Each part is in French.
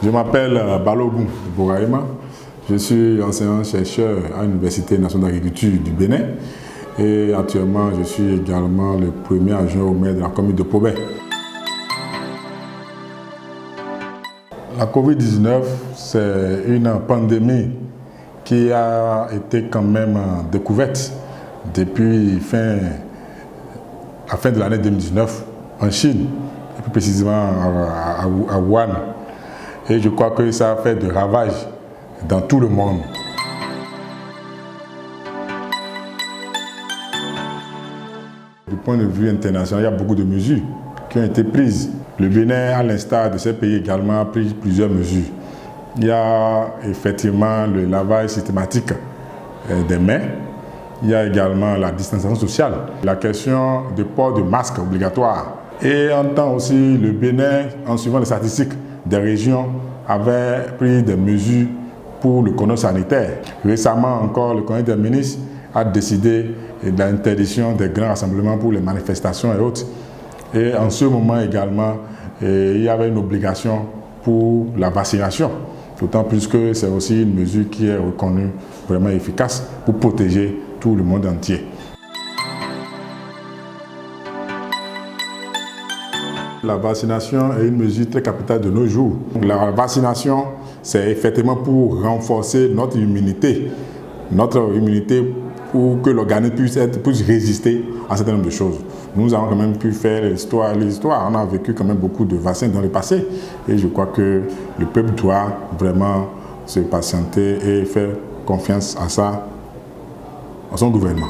Je m'appelle Balogun Bouraïma. Je suis enseignant-chercheur à l'Université nationale d'agriculture du Bénin et actuellement je suis également le premier adjoint au maire de la commune de Pobé. La Covid-19, c'est une pandémie qui a été quand même découverte depuis la fin de l'année 2019 en Chine, et plus précisément à Wuhan. Et je crois que ça a fait des ravages dans tout le monde. Du point de vue international, il y a beaucoup de mesures qui ont été prises. Le Bénin, à l'instar de ces pays également, a pris plusieurs mesures. Il y a effectivement le lavage systématique des mains. Il y a également la distanciation sociale, la question du port de masque obligatoire. Et en temps aussi, le Bénin, en suivant les statistiques des régions, avait pris des mesures pour le cordon sanitaire. Récemment encore, le Conseil des ministres a décidé de l'interdiction des grands rassemblements pour les manifestations et autres. Et en ce moment également, il y avait une obligation pour la vaccination. D'autant plus que c'est aussi une mesure qui est reconnue vraiment efficace pour protéger tout le monde entier. La vaccination est une mesure très capitale de nos jours. La vaccination, c'est effectivement pour renforcer notre immunité pour que l'organisme puisse résister à un certain nombre de choses. Nous avons quand même pu faire l'histoire. On a vécu quand même beaucoup de vaccins dans le passé. Et je crois que le peuple doit vraiment se patienter et faire confiance à ça, à son gouvernement.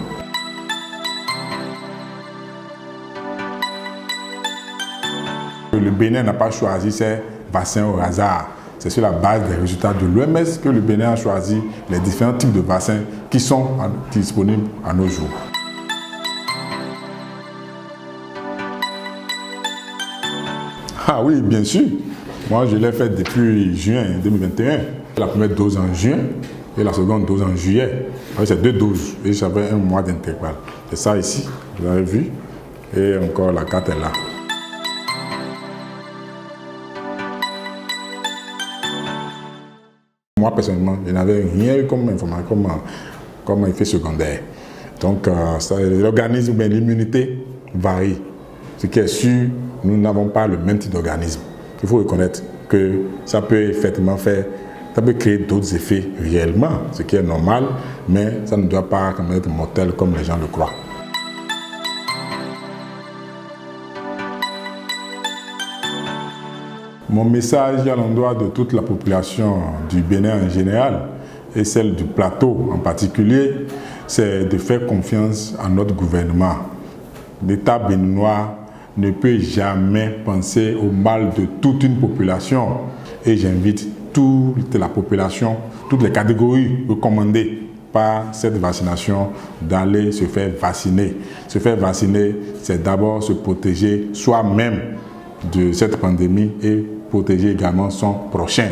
Le Bénin n'a pas choisi ces vaccins au hasard. C'est sur la base des résultats de l'OMS que le Bénin a choisi les différents types de vaccins qui sont disponibles à nos jours. Ah oui, bien sûr. Moi, je l'ai fait depuis juin 2021. La première dose en juin et la seconde dose en juillet. C'est 2 doses et j'avais un mois d'intervalle. C'est ça ici, vous avez vu. Et encore la carte est là. Moi, personnellement, je n'avais rien eu comme information, comme effet secondaire. Donc, l'organisme, l'immunité varie. Ce qui est sûr, nous n'avons pas le même type d'organisme. Il faut reconnaître que ça peut effectivement créer d'autres effets réellement, ce qui est normal, mais ça ne doit pas être mortel comme les gens le croient. Mon message à l'endroit de toute la population du Bénin en général et celle du plateau en particulier, c'est de faire confiance à notre gouvernement. L'État béninois ne peut jamais penser au mal de toute une population et j'invite toute la population, toutes les catégories recommandées par cette vaccination d'aller se faire vacciner. Se faire vacciner, c'est d'abord se protéger soi-même de cette pandémie et protéger également son prochain.